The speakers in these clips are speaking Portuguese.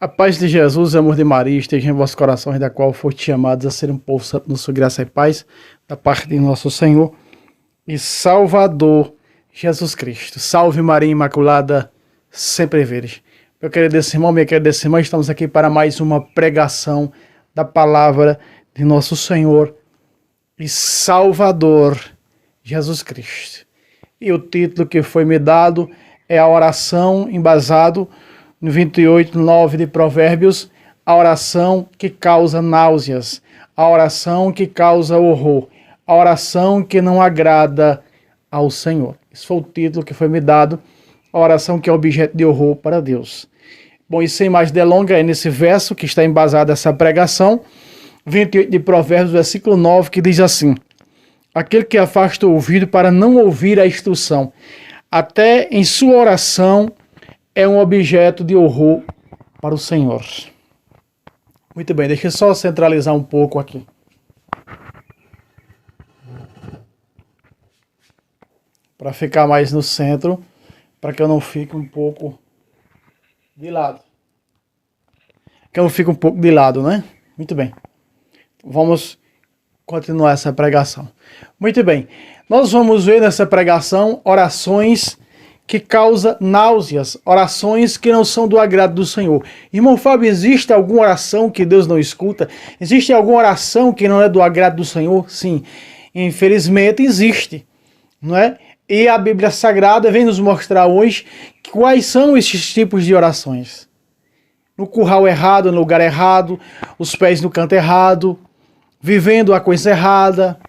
A paz de Jesus e o amor de Maria esteja em vossos corações, da qual foste chamados a ser um povo santo na sua graça e paz, da parte de nosso Senhor e Salvador Jesus Cristo. Salve Maria Imaculada, sempre virgem. Meu querido irmão, minha querida irmã, estamos aqui para mais uma pregação da palavra de nosso Senhor e Salvador Jesus Cristo. E o título que foi me dado é a oração embasado no 28:9 de Provérbios, a oração que causa náuseas, a oração que causa horror, a oração que não agrada ao Senhor. Esse foi o título que foi me dado, a oração que é objeto de horror para Deus. Bom, e sem mais delongas, é nesse verso que está embasada essa pregação, 28 de Provérbios, versículo 9, que diz assim: aquele que afasta o ouvido para não ouvir a instrução, até em sua oração é um objeto de horror para o Senhor. Muito bem, deixa eu só centralizar um pouco aqui. Para ficar mais no centro, para que eu não fique um pouco de lado. Que eu não fique um pouco de lado, né? Muito bem. Vamos continuar essa pregação. Muito bem. Nós vamos ver nessa pregação orações que causam náuseas, orações que não são do agrado do Senhor. Irmão Fábio, existe alguma oração que Deus não escuta? Existe alguma oração que não é do agrado do Senhor? Sim, infelizmente existe, não é? E a Bíblia Sagrada vem nos mostrar hoje quais são esses tipos de orações. No curral errado, no lugar errado, os pés no canto errado, vivendo a coisa errada.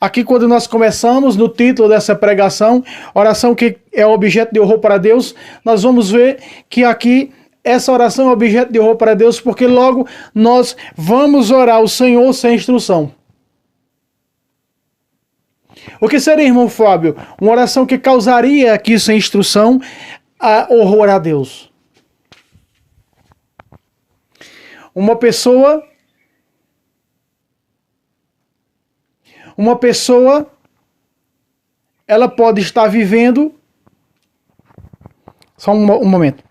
Aqui, quando nós começamos, no título dessa pregação, oração que é objeto de horror para Deus, nós vamos ver que aqui essa oração é objeto de horror para Deus, porque logo nós vamos orar ao Senhor sem instrução. O que seria, irmão Fábio? Uma oração que causaria aqui sem instrução horror a Deus. Uma pessoa, ela pode estar vivendo, só um momento.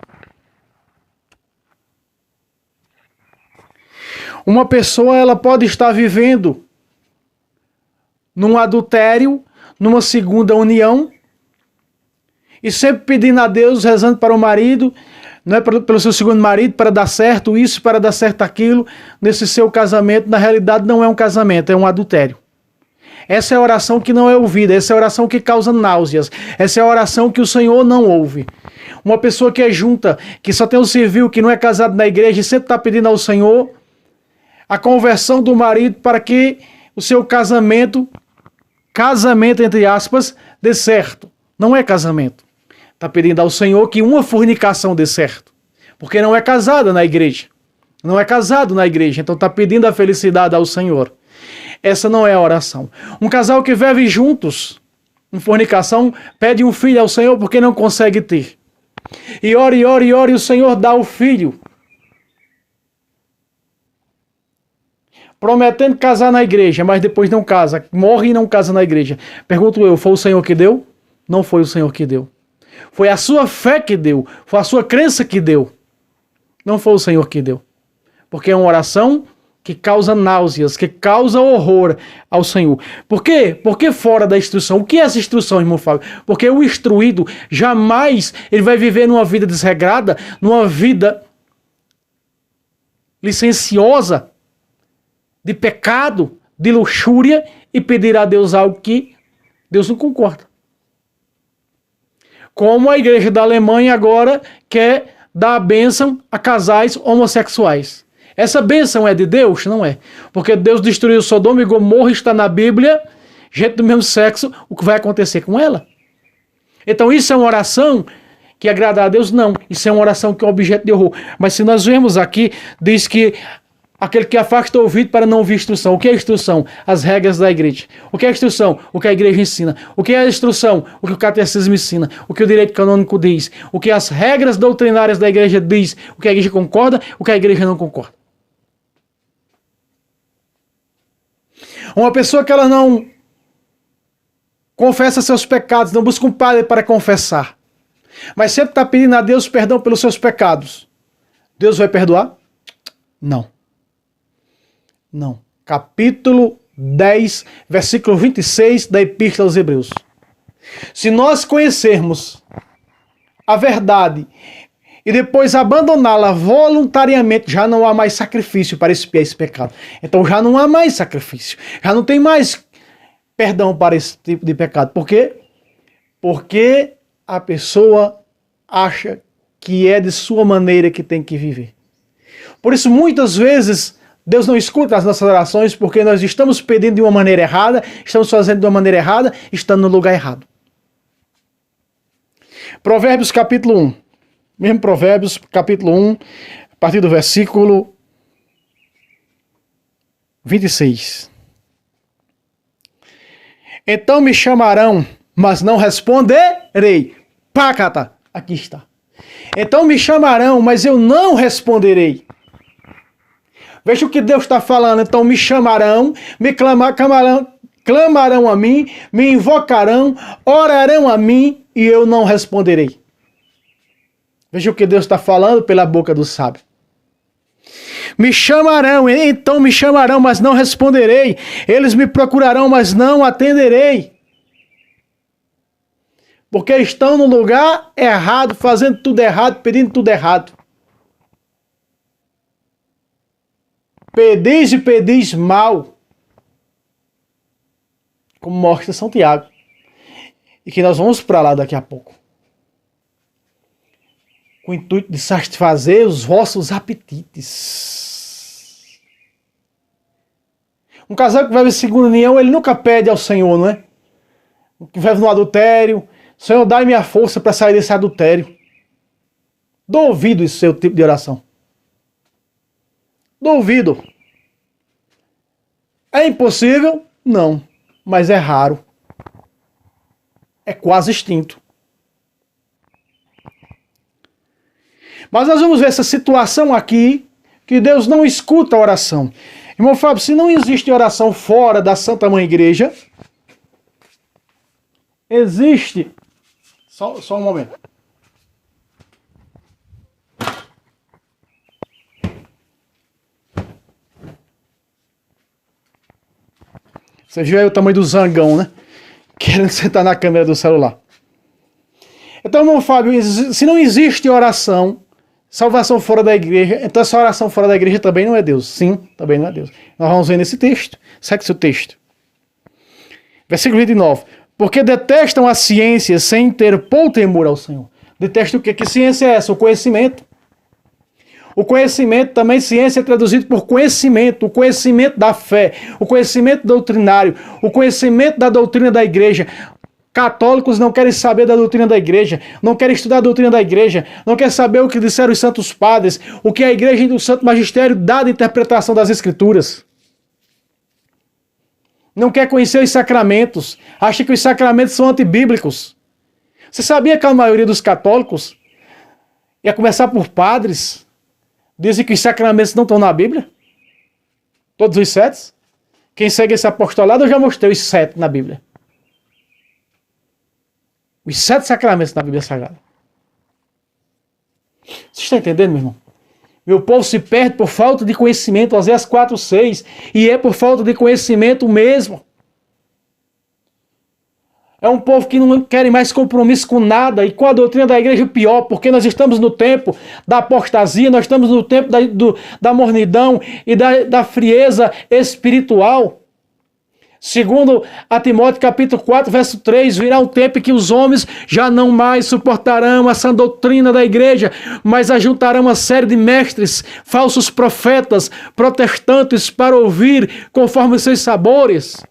Uma pessoa, ela pode estar vivendo num adultério, numa segunda união, e sempre pedindo a Deus, rezando para o marido, não é pelo seu segundo marido, para dar certo isso, para dar certo aquilo, nesse seu casamento. Na realidade não é um casamento, é um adultério. Essa é a oração que não é ouvida, essa é a oração que causa náuseas, essa é a oração que o Senhor não ouve. Uma pessoa que é junta, que só tem um civil, que não é casado na igreja, e sempre está pedindo ao Senhor a conversão do marido para que o seu casamento entre aspas, dê certo. Não é casamento. Está pedindo ao Senhor que uma fornicação dê certo. Porque não é casada na igreja. Não é casado na igreja, então está pedindo a felicidade ao Senhor. Essa não é a oração. Um casal que vive juntos, em fornicação, pede um filho ao Senhor porque não consegue ter. E ora, e o Senhor dá o filho. Prometendo casar na igreja, mas depois não casa. Morre e não casa na igreja. Pergunto eu, foi o Senhor que deu? Não foi o Senhor que deu. Foi a sua fé que deu. Foi a sua crença que deu. Não foi o Senhor que deu. Porque é uma oração que causa náuseas, que causa horror ao Senhor. Por quê? Porque fora da instrução. O que é essa instrução, irmão Fábio? Porque o instruído jamais ele vai viver numa vida desregrada, numa vida licenciosa, de pecado, de luxúria, e pedir a Deus algo que Deus não concorda. Como a igreja da Alemanha agora quer dar a bênção a casais homossexuais. Essa bênção é de Deus? Não é. Porque Deus destruiu Sodoma e Gomorra, está na Bíblia, gente do mesmo sexo, o que vai acontecer com ela? Então isso é uma oração que agrada a Deus? Não. Isso é uma oração que é objeto de horror. Mas se nós vemos aqui, diz que aquele que afasta o ouvido para não ouvir instrução. O que é instrução? As regras da igreja. O que é instrução? O que a igreja ensina. O que é instrução? O que o catecismo ensina. O que o direito canônico diz. O que as regras doutrinárias da igreja diz. O que a igreja concorda, o que a igreja não concorda. Uma pessoa que ela não confessa seus pecados, não busca um padre para confessar, mas sempre está pedindo a Deus perdão pelos seus pecados. Deus vai perdoar? Não. Não. Capítulo 10, versículo 26 da Epístola aos Hebreus. Se nós conhecermos a verdade e depois abandoná-la voluntariamente, já não há mais sacrifício para expiar esse pecado. Então já não há mais sacrifício. Já não tem mais perdão para esse tipo de pecado. Por quê? Porque a pessoa acha que é de sua maneira que tem que viver. Por isso, muitas vezes, Deus não escuta as nossas orações porque nós estamos pedindo de uma maneira errada, estamos fazendo de uma maneira errada, estando no lugar errado. Provérbios capítulo 1. Mesmo Provérbios capítulo 1, a partir do versículo 26. Então me chamarão, mas não responderei. Pácata, aqui está. Então me chamarão, mas eu não responderei. Veja o que Deus está falando. Então me chamarão, me clamarão a mim, me invocarão, orarão a mim e eu não responderei. Veja o que Deus está falando pela boca do sábio. Me chamarão, então me chamarão, mas não responderei. Eles me procurarão, mas não atenderei. Porque estão no lugar errado, fazendo tudo errado, pedindo tudo errado. Pedis e pedis mal. Como mostra São Tiago. E que nós vamos para lá daqui a pouco. Com o intuito de satisfazer os vossos apetites. Um casal que vive em segunda união, ele nunca pede ao Senhor, não é? Que vive no adultério. Senhor, dai-me a força para sair desse adultério. Duvido esse seu tipo de oração. Duvido. É impossível? Não. Mas é raro. É quase extinto. Mas nós vamos ver essa situação aqui, que Deus não escuta a oração. Irmão Fábio, se não existe oração fora da Santa Mãe Igreja, existe... Só um momento. Você viu aí o tamanho do zangão, né? Querendo sentar na câmera do celular. Então, irmão Fábio, se não existe oração, salvação fora da igreja, então essa oração fora da igreja também não é Deus. Sim, também não é Deus. Nós vamos ver nesse texto. Segue seu texto. Versículo 29. Porque detestam a ciência sem ter pouco temor ao Senhor. Detestam o quê? Que ciência é essa? O conhecimento. O conhecimento também, ciência é traduzido por conhecimento, o conhecimento da fé, o conhecimento doutrinário, o conhecimento da doutrina da igreja. Católicos não querem saber da doutrina da igreja, não querem estudar a doutrina da igreja, não querem saber o que disseram os santos padres, o que a igreja e o santo magistério dá de interpretação das escrituras. Não quer conhecer os sacramentos, acha que os sacramentos são antibíblicos. Você sabia que a maioria dos católicos, e a começar por padres, dizem que os sacramentos não estão na Bíblia? Todos os 7? Quem segue esse apostolado, eu já mostrei os 7 na Bíblia. Os 7 sacramentos na Bíblia Sagrada. Você está entendendo, meu irmão? Meu povo se perde por falta de conhecimento, Oséias 4:6, e é por falta de conhecimento mesmo. É um povo que não quer mais compromisso com nada, e com a doutrina da igreja pior, porque nós estamos no tempo da apostasia, nós estamos no tempo da mornidão e da frieza espiritual. Segundo a Timóteo capítulo 4, verso 3, virá um tempo em que os homens já não mais suportarão essa doutrina da igreja, mas ajuntarão uma série de mestres, falsos profetas, protestantes, para ouvir conforme seus sabores.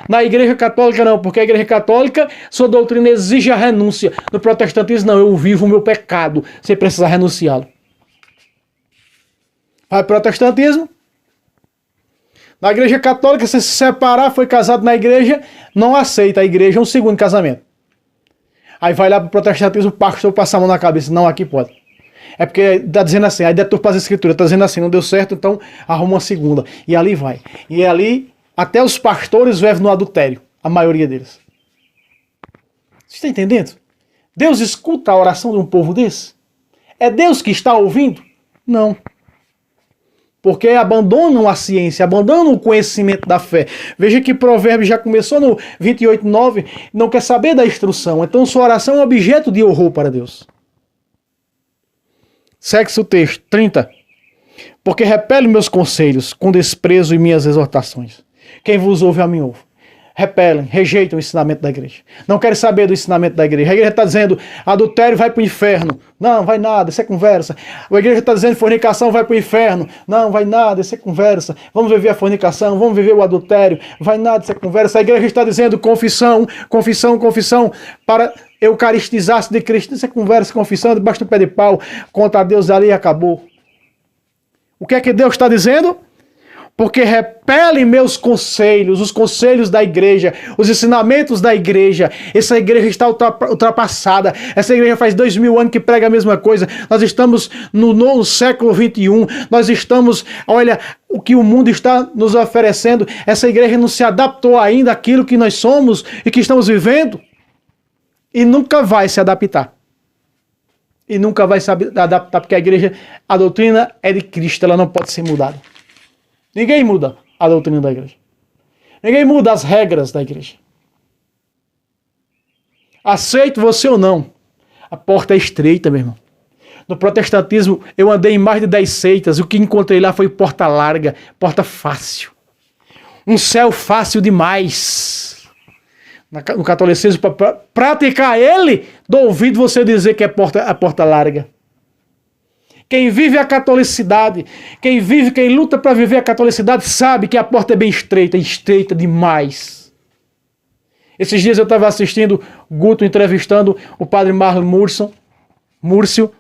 Na igreja católica não, porque a igreja católica, sua doutrina exige a renúncia. No protestantismo não, eu vivo o meu pecado, sem precisar renunciá-lo. Vai pro protestantismo? Na igreja católica, se separar, foi casado na igreja, não aceita a igreja um segundo casamento. Aí vai lá pro protestantismo, o pastor passa a mão na cabeça. Não, aqui pode. É porque está dizendo assim, aí deturpa as escrituras, está dizendo assim, não deu certo, então arruma uma segunda. E ali vai. E ali, até os pastores vivem no adultério, a maioria deles. Você está entendendo? Deus escuta a oração de um povo desse? É Deus que está ouvindo? Não. Porque abandonam a ciência, abandonam o conhecimento da fé. Veja que Provérbios já começou no 28:9, não quer saber da instrução. Então sua oração é objeto de horror para Deus. Segue-se o texto, 30. Porque repele meus conselhos com desprezo e minhas exortações. Quem vos ouve, a mim ouve. Repelem, rejeitam o ensinamento da igreja. Não querem saber do ensinamento da igreja. A igreja está dizendo, adultério vai para o inferno. Não, vai nada, isso é conversa. A igreja está dizendo, fornicação vai para o inferno. Não, vai nada, isso é conversa. Vamos viver a fornicação, vamos viver o adultério. Vai nada, isso é conversa. A igreja está dizendo confissão, confissão, confissão, para eucaristizar-se de Cristo. Isso é conversa, confissão, debaixo do pé de pau, contra Deus ali e acabou. O que é que Deus está dizendo? Porque repelem meus conselhos, os conselhos da igreja, os ensinamentos da igreja. Essa igreja está ultrapassada. Essa igreja faz 2000 anos que prega a mesma coisa. Nós estamos no século 21. Nós estamos, olha, o que o mundo está nos oferecendo. Essa igreja não se adaptou ainda àquilo que nós somos e que estamos vivendo. E nunca vai se adaptar. E nunca vai se adaptar, porque a igreja, a doutrina é de Cristo, ela não pode ser mudada. Ninguém muda a doutrina da igreja. Ninguém muda as regras da igreja. Aceito você ou não, a porta é estreita, meu irmão. No protestantismo, eu andei em mais de 10 seitas, o que encontrei lá foi porta larga, porta fácil. Um céu fácil demais. No catolicismo, para praticar ele, dou ouvido você dizer que é a porta larga. Quem vive a catolicidade, quem luta para viver a catolicidade, sabe que a porta é bem estreita, estreita demais. Esses dias eu estava assistindo Guto entrevistando o padre Marlon Múrcio,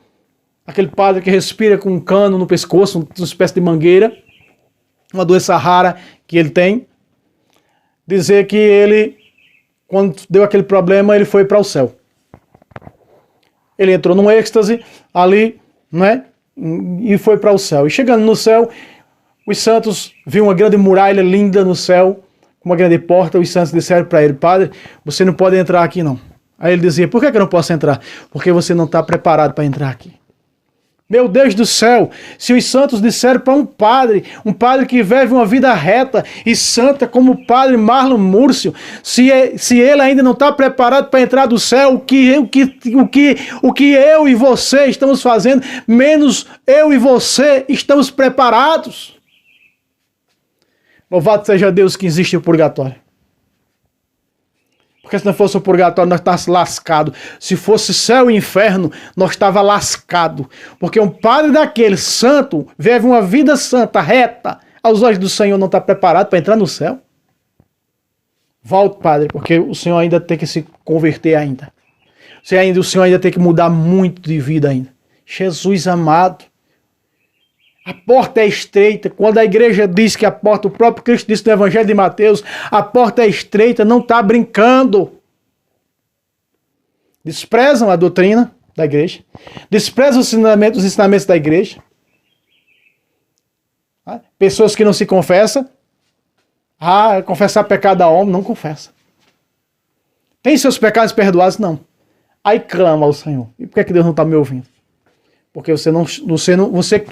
aquele padre que respira com um cano no pescoço, uma espécie de mangueira, uma doença rara que ele tem. Dizer que ele, quando deu aquele problema, ele foi para o céu. Ele entrou num êxtase ali, né? E foi para o céu. E chegando no céu, os santos viram uma grande muralha linda no céu, com uma grande porta. Os santos disseram para ele: Padre, você não pode entrar aqui não. Aí ele dizia: por que eu não posso entrar? Porque você não está preparado para entrar aqui. Meu Deus do céu, se os santos disseram para um padre que vive uma vida reta e santa como o padre Marlon Múrcio, se ele ainda não está preparado para entrar do céu, o que eu e você estamos fazendo, menos eu e você estamos preparados. Louvado seja Deus que existe o purgatório. Porque se não fosse o purgatório, nós estávamos lascados. Se fosse céu e inferno, nós estávamos lascados. Porque um padre daquele santo vive uma vida santa, reta, aos olhos do Senhor, não está preparado para entrar no céu. Volte, padre, porque o Senhor ainda tem que se converter ainda. O Senhor ainda tem que mudar muito de vida ainda. Jesus amado. A porta é estreita. Quando a igreja diz que a porta, o próprio Cristo disse no Evangelho de Mateus, a porta é estreita, não está brincando. Desprezam a doutrina da igreja, desprezam os ensinamentos da igreja. Pessoas que não se confessam. Confessar pecado a homem, não confessa. Tem seus pecados perdoados? Não. Aí clama ao Senhor. E por que Deus não está me ouvindo? Porque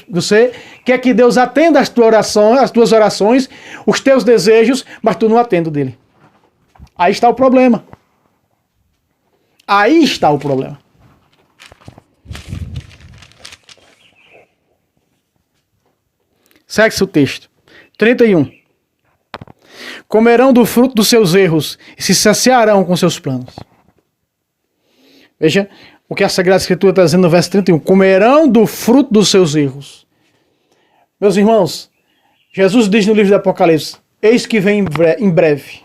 você quer que Deus atenda as tuas orações, os teus desejos, mas tu não atende dele. Aí está o problema. Aí está o problema. Segue-se o texto. 31. Comerão do fruto dos seus erros e se saciarão com seus planos. Veja o que a Sagrada Escritura está dizendo no verso 31. Comerão do fruto dos seus erros. Meus irmãos, Jesus diz no livro do Apocalipse: eis que vem em breve.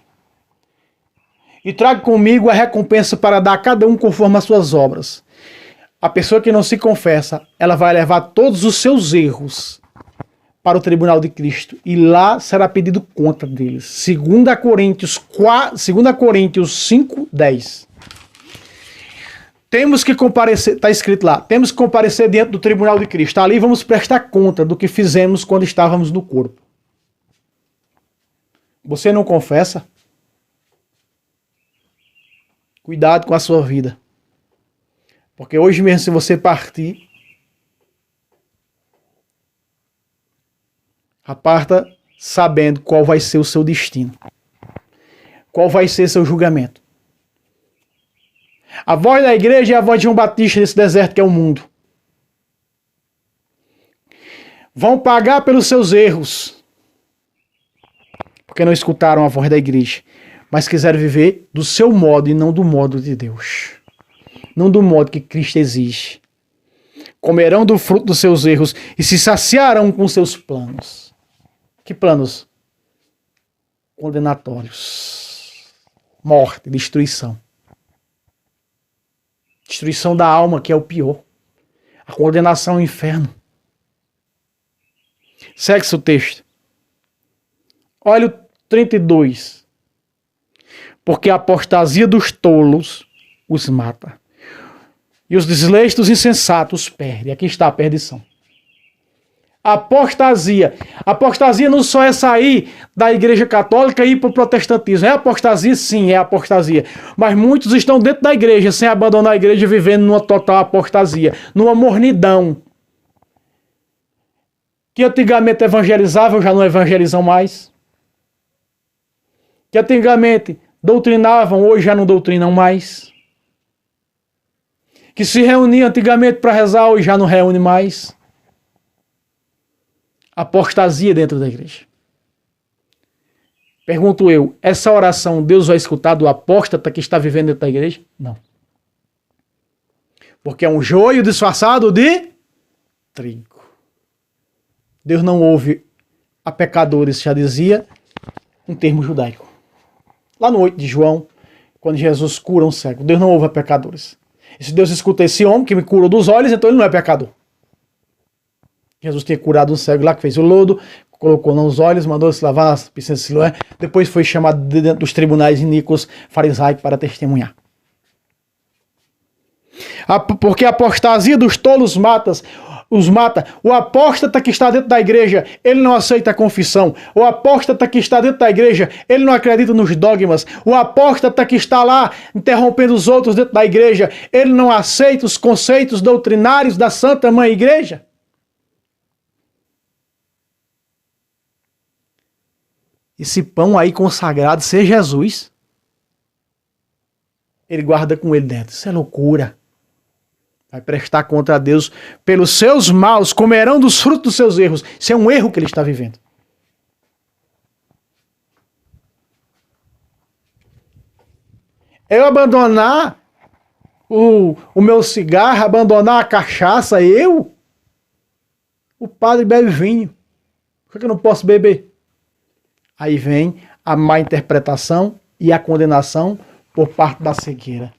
E trago comigo a recompensa para dar a cada um conforme as suas obras. A pessoa que não se confessa, ela vai levar todos os seus erros para o tribunal de Cristo. E lá será pedido conta deles. 2 Coríntios 5, 10. Temos que comparecer, está escrito lá, temos que comparecer diante do tribunal de Cristo. Ali vamos prestar conta do que fizemos quando estávamos no corpo. Você não confessa? Cuidado com a sua vida. Porque hoje mesmo, se você partir, Aparta sabendo qual vai ser o seu destino. Qual vai ser seu julgamento. A voz da igreja é a voz de João Batista nesse deserto que é o mundo. Vão pagar pelos seus erros. Porque não escutaram a voz da igreja. Mas quiseram viver do seu modo e não do modo de Deus. Não do modo que Cristo exige. Comerão do fruto dos seus erros e se saciarão com seus planos. Que planos? Condenatórios. Morte, destruição. Destruição da alma, que é o pior. A condenação ao inferno. Segue-se o texto. Olha o 32. Porque a apostasia dos tolos os mata. E os desleixos insensatos perdem. Aqui está a perdição. Apostasia. Apostasia não só é sair da igreja católica e ir para o protestantismo. É apostasia? Sim, é apostasia. Mas muitos estão dentro da igreja, sem abandonar a igreja, vivendo numa total apostasia, numa mornidão. Que antigamente evangelizavam, já não evangelizam mais. Que antigamente doutrinavam, hoje já não doutrinam mais. Que se reuniam antigamente para rezar, hoje já não reúne mais. Apostasia dentro da igreja. Pergunto eu, essa oração Deus vai escutar do apóstata que está vivendo dentro da igreja? Não. Porque é um joio disfarçado de trigo. Deus não ouve a pecadores, já dizia um termo judaico. Lá no 8 de João, quando Jesus cura um cego, Deus não ouve a pecadores. E se Deus escuta esse homem que me curou dos olhos, então ele não é pecador. Jesus tinha curado um cego lá que fez o lodo, colocou nos olhos, mandou se lavar nas piscinas de Siloé, depois foi chamado de dentro dos tribunais iníquos farisaicos para testemunhar. Porque a apostasia dos tolos os mata. O apóstata que está dentro da igreja, ele não aceita a confissão. O apóstata que está dentro da igreja, ele não acredita nos dogmas. O apóstata que está lá interrompendo os outros dentro da igreja, ele não aceita os conceitos doutrinários da Santa Mãe Igreja. Esse pão aí consagrado ser Jesus, ele guarda com ele dentro. Isso é loucura. Vai prestar contra Deus pelos seus maus, comerão dos frutos dos seus erros. Isso é um erro que ele está vivendo. Eu abandonar o meu cigarro, abandonar a cachaça, o padre bebe vinho. Por que eu não posso beber? Aí vem a má interpretação e a condenação por parte da cegueira.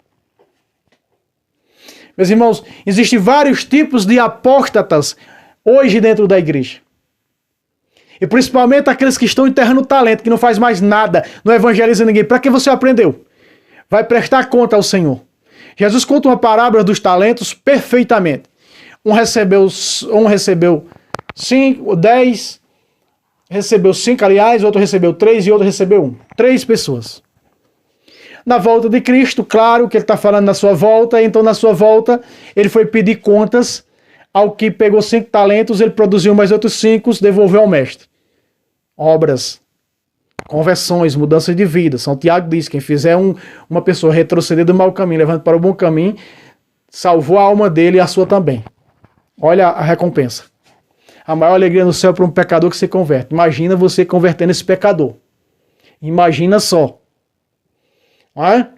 Meus irmãos, existem vários tipos de apóstatas hoje dentro da igreja. E principalmente aqueles que estão enterrando o talento, que não faz mais nada, não evangeliza ninguém. Para que você aprendeu? Vai prestar conta ao Senhor. Jesus conta uma parábola dos talentos perfeitamente. Um recebeu 5, 10... recebeu 5, aliás, outro recebeu 3 e outro recebeu 1. 3 pessoas. Na volta de Cristo, claro que ele está falando na sua volta, então na sua volta ele foi pedir contas ao que pegou 5 talentos, ele produziu mais outros 5, devolveu ao mestre. Obras, conversões, mudanças de vida. São Tiago diz, quem fizer uma pessoa retroceder do mau caminho, levando para o bom caminho, salvou a alma dele e a sua também. Olha a recompensa. A maior alegria no céu para um pecador que se converte. Imagina você convertendo esse pecador. Imagina só. Não é?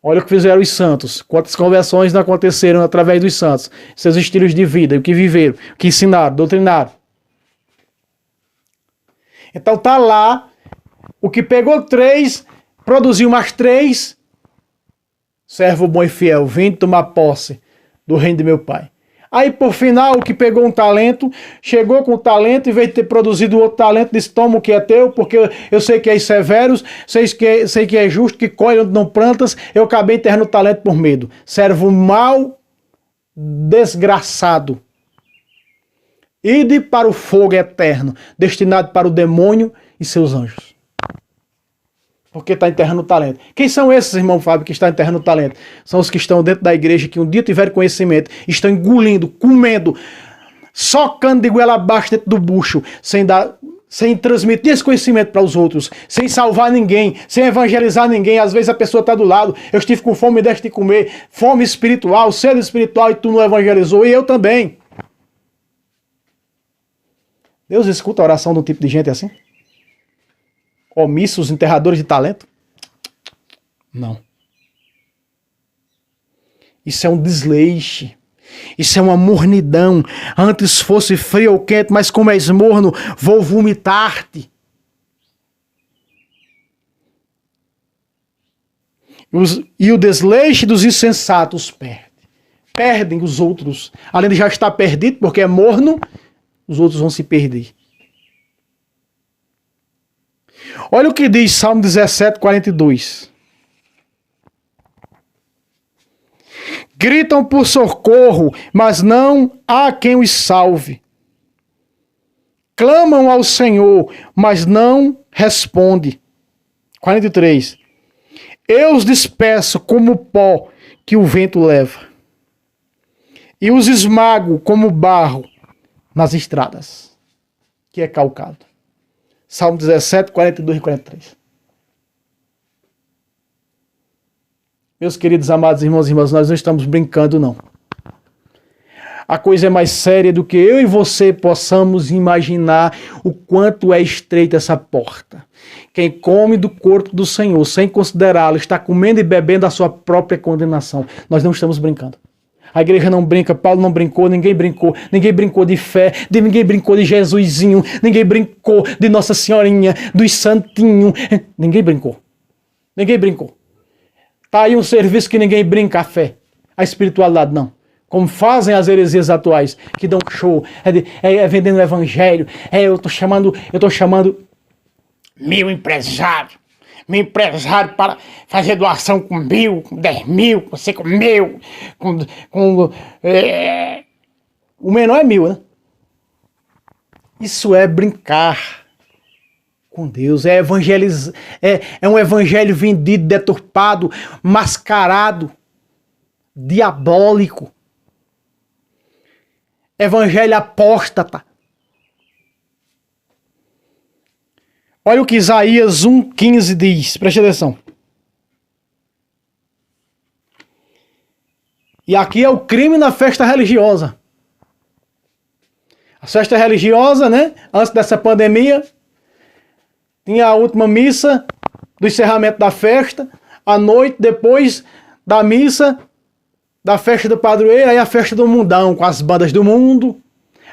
Olha o que fizeram os santos. Quantas conversões não aconteceram através dos santos. Seus estilos de vida, o que viveram, o que ensinaram, doutrinaram. Então tá lá. O que pegou 3, produziu mais 3. Servo bom e fiel, vim tomar posse do reino de meu pai. Aí, por final, o que pegou um talento, chegou com o talento, em vez de ter produzido outro talento, disse, toma o que é teu, porque eu sei que és severos, sei que é justo, que colhe onde não plantas, eu acabei enterrando o talento por medo. Servo mau, desgraçado. Ide para o fogo eterno, destinado para o demônio e seus anjos. Porque está enterrando o talento. Quem são esses, irmão Fábio, que estão enterrando o talento? São os que estão dentro da igreja, que um dia tiveram conhecimento, estão engolindo, comendo, socando de goela abaixo dentro do bucho, sem dar sem transmitir esse conhecimento para os outros, sem salvar ninguém, sem evangelizar ninguém. Às vezes a pessoa está do lado, eu estive com fome, me deste de comer, fome espiritual, sede espiritual, e tu não evangelizou, e eu também. Deus escuta a oração de um tipo de gente assim? Omissos, enterradores de talento? Não. Isso é um desleixo. Isso é uma mornidão. Antes fosse frio ou quente, mas como és morno, vou vomitar-te. E o desleixo dos insensatos perde. Perdem os outros. Além de já estar perdido, porque é morno, os outros vão se perder. Olha o que diz Salmo 17, 42. Gritam por socorro, mas não há quem os salve. Clamam ao Senhor, mas não responde. 43. Eu os disperso como pó que o vento leva, e os esmago como barro nas estradas, que é calcado. Salmo 17, 42 e 43. Meus queridos amados irmãos e irmãs, nós não estamos brincando, não. A coisa é mais séria do que eu e você possamos imaginar o quanto é estreita essa porta. Quem come do corpo do Senhor sem considerá-lo está comendo e bebendo a sua própria condenação. Nós não estamos brincando. A igreja não brinca, Paulo não brincou, ninguém brincou de fé, ninguém brincou de Jesusinho, ninguém brincou de Nossa Senhorinha, dos santinhos, ninguém brincou. Tá aí um serviço que ninguém brinca, a fé, a espiritualidade não. Como fazem as heresias atuais, que dão show, vendendo o evangelho, eu tô chamando meu empresário para fazer doação com 1.000, com 10.000, com 5.000, o menor é 1.000, né? Isso é brincar com Deus, é um evangelho vendido, deturpado, mascarado, diabólico. Evangelho apóstata. Olha o que Isaías 1,15 diz, preste atenção. E aqui é o crime na festa religiosa. A festa religiosa, né? Antes dessa pandemia, tinha a última missa do encerramento da festa. À noite, depois da missa, da festa do padroeiro, aí a festa do mundão, com as bandas do mundo,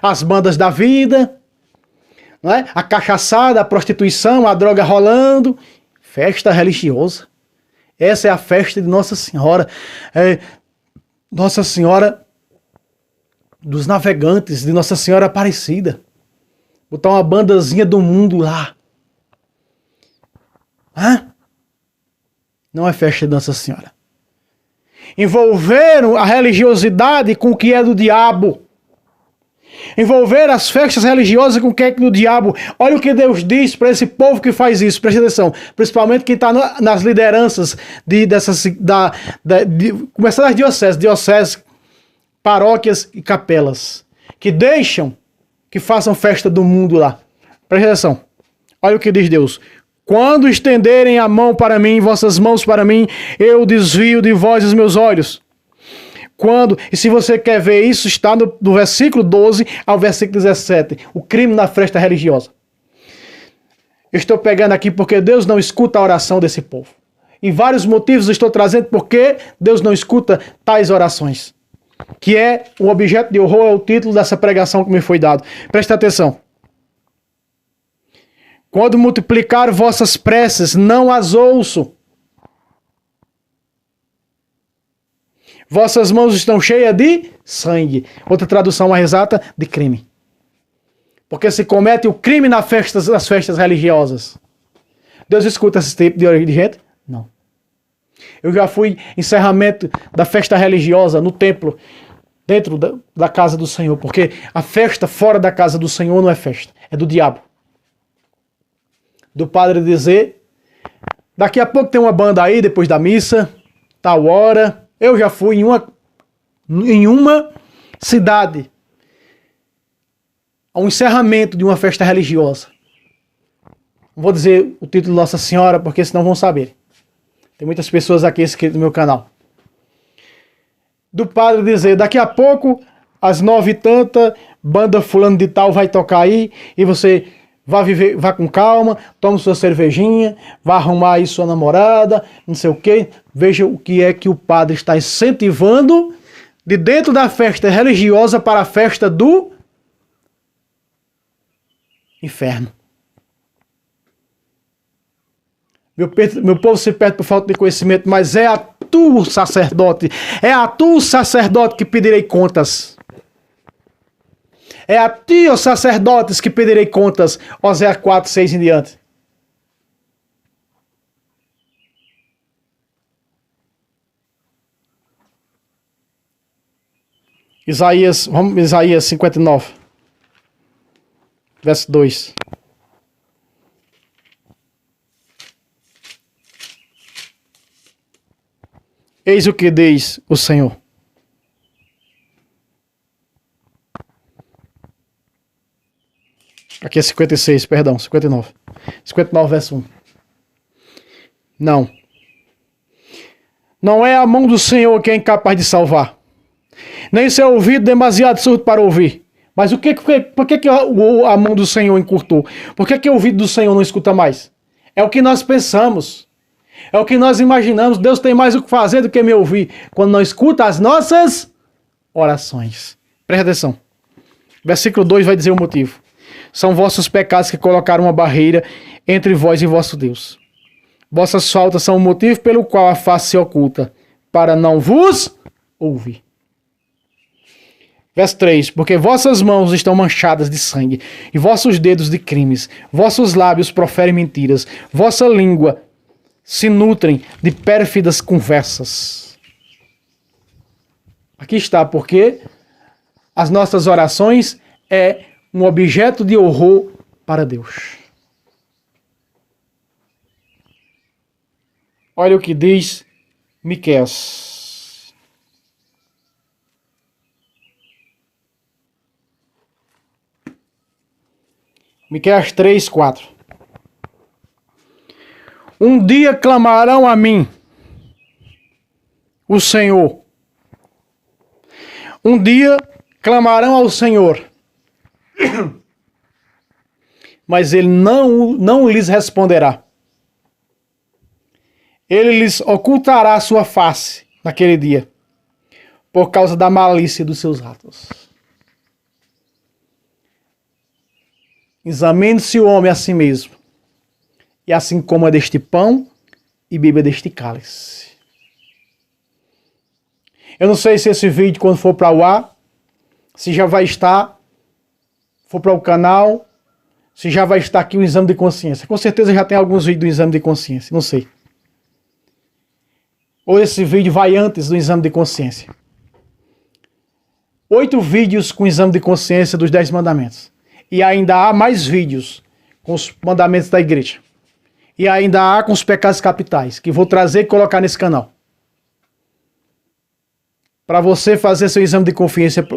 as bandas da vida, não é? A cachaçada, a prostituição, a droga rolando. Festa religiosa. Essa é a festa de Nossa Senhora. Nossa Senhora dos Navegantes, de Nossa Senhora Aparecida. Botar uma bandazinha do mundo lá. Não é festa de Nossa Senhora. Envolveram a religiosidade com o que é do diabo. Envolveram as festas religiosas com o que é do diabo. Olha o que Deus diz para esse povo que faz isso. Presta atenção. Principalmente quem está nas lideranças começando das dioceses, paróquias e capelas. Que deixam que façam festa do mundo lá. Presta atenção. Olha o que diz Deus. Quando estenderem a mão para mim, vossas mãos para mim, eu desvio de vós os meus olhos. E se você quer ver isso, está do versículo 12 ao versículo 17. O crime na festa religiosa. Eu estou pegando aqui porque Deus não escuta a oração desse povo. E vários motivos eu estou trazendo porque Deus não escuta tais orações. Que é o objeto de horror, é o título dessa pregação que me foi dado. Presta atenção. Quando multiplicar vossas preces, não as ouço. Vossas mãos estão cheias de sangue. Outra tradução mais exata, de crime. Porque se comete o crime nas festas religiosas. Deus escuta esse tipo de gente? Não. Eu já fui em encerramento da festa religiosa no templo, dentro da casa do Senhor. Porque a festa fora da casa do Senhor não é festa, é do diabo. Do padre dizer, daqui a pouco tem uma banda aí, depois da missa, tal hora. Eu já fui em uma cidade, ao encerramento de uma festa religiosa. Não vou dizer o título de Nossa Senhora, porque senão vão saber. Tem muitas pessoas aqui inscritas no meu canal. Do padre dizer, daqui a pouco, às 9h30, banda fulano de tal vai tocar aí, e você vá com calma, toma sua cervejinha, vá arrumar aí sua namorada, não sei o quê. Veja o que é que o padre está incentivando de dentro da festa religiosa para a festa do inferno. Meu povo se perde por falta de conhecimento, mas é a tu, sacerdote, que pedirei contas. É a ti, ó sacerdotes, que pedirei contas. Oséias 4:6 em diante. Isaías 59, verso 2. Eis o que diz o Senhor. Aqui é 56, perdão, 59. 59, verso 1. Não é a mão do Senhor que é incapaz de salvar, nem seu ouvido demasiado surdo para ouvir. Mas por que a mão do Senhor encurtou? Por que o ouvido do Senhor não escuta mais? É o que nós pensamos. É o que nós imaginamos. Deus tem mais o que fazer do que me ouvir quando não escuta as nossas orações. Presta atenção. Versículo 2 vai dizer o motivo. São vossos pecados que colocaram uma barreira entre vós e vosso Deus. Vossas faltas são o motivo pelo qual a face se oculta, para não vos ouvir. Verso 3. Porque vossas mãos estão manchadas de sangue, e vossos dedos de crimes, vossos lábios proferem mentiras, vossa língua se nutrem de pérfidas conversas. Aqui está, porque as nossas orações é um objeto de horror para Deus. Olha o que diz Miqueias. Miqueias 3:4. Um dia clamarão a mim, o Senhor. Um dia clamarão ao Senhor, mas ele não lhes responderá. Ele lhes ocultará a sua face naquele dia, por causa da malícia dos seus atos. Examine-se o homem a si mesmo, e assim coma deste pão e beba deste cálice. Eu não sei se esse vídeo, quando for para o ar, se já vai estar, for para o canal, se já vai estar aqui o exame de consciência. Com certeza já tem alguns vídeos do exame de consciência, não sei. Ou esse vídeo vai antes do exame de consciência. 8 vídeos com exame de consciência dos 10 mandamentos. E ainda há mais vídeos com os mandamentos da igreja. E ainda há com os pecados capitais, que vou trazer e colocar nesse canal. Para você fazer seu exame de consciência,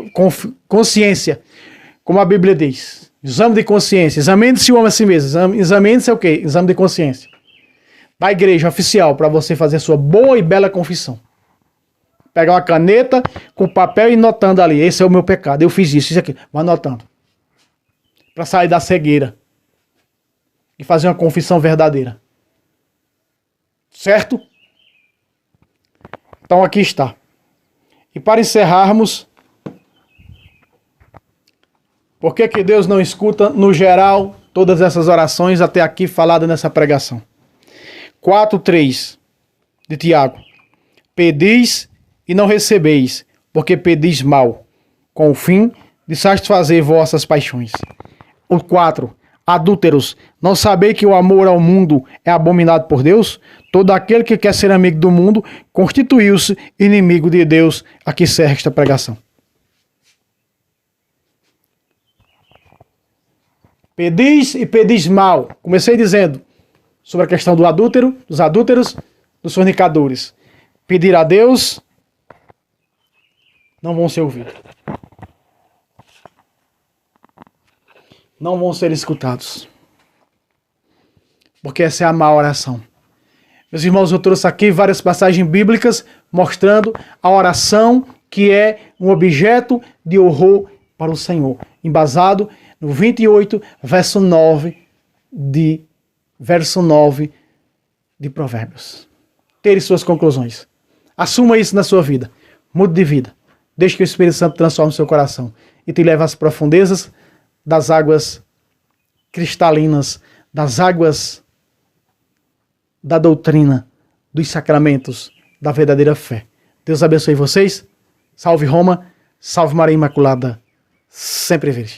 como a Bíblia diz. Exame de consciência. Examine-se o homem a si mesmo. Examine-se o quê? Exame de consciência. Da igreja oficial, para você fazer sua boa e bela confissão. Pegar uma caneta com papel e notando ali. Esse é o meu pecado. Eu fiz isso aqui. Vai anotando. Para sair da cegueira. E fazer uma confissão verdadeira. Certo? Então aqui está. E para encerrarmos, por que Deus não escuta, no geral, todas essas orações até aqui faladas nessa pregação? 4:3 de Tiago. Pedis e não recebeis, porque pedis mal, com o fim de satisfazer vossas paixões. O 4. Adúlteros, não sabeis que o amor ao mundo é abominado por Deus? Todo aquele que quer ser amigo do mundo constituiu-se inimigo de Deus. Aqui serve esta pregação. Pedis e pedis mal. Comecei dizendo sobre a questão do adúltero, dos adúlteros, dos fornicadores. Pedir a Deus, não vão ser ouvidos. Não vão ser escutados. porque essa é a má oração. Meus irmãos, eu trouxe aqui várias passagens bíblicas mostrando a oração que é um objeto de horror para o Senhor, embasado no 28, verso 9 de Provérbios. Tire suas conclusões. Assuma isso na sua vida. Mude de vida. Deixe que o Espírito Santo transforme o seu coração e te leve às profundezas das águas cristalinas, das águas da doutrina, dos sacramentos, da verdadeira fé. Deus abençoe vocês. Salve Roma, salve Maria Imaculada, sempre virgem.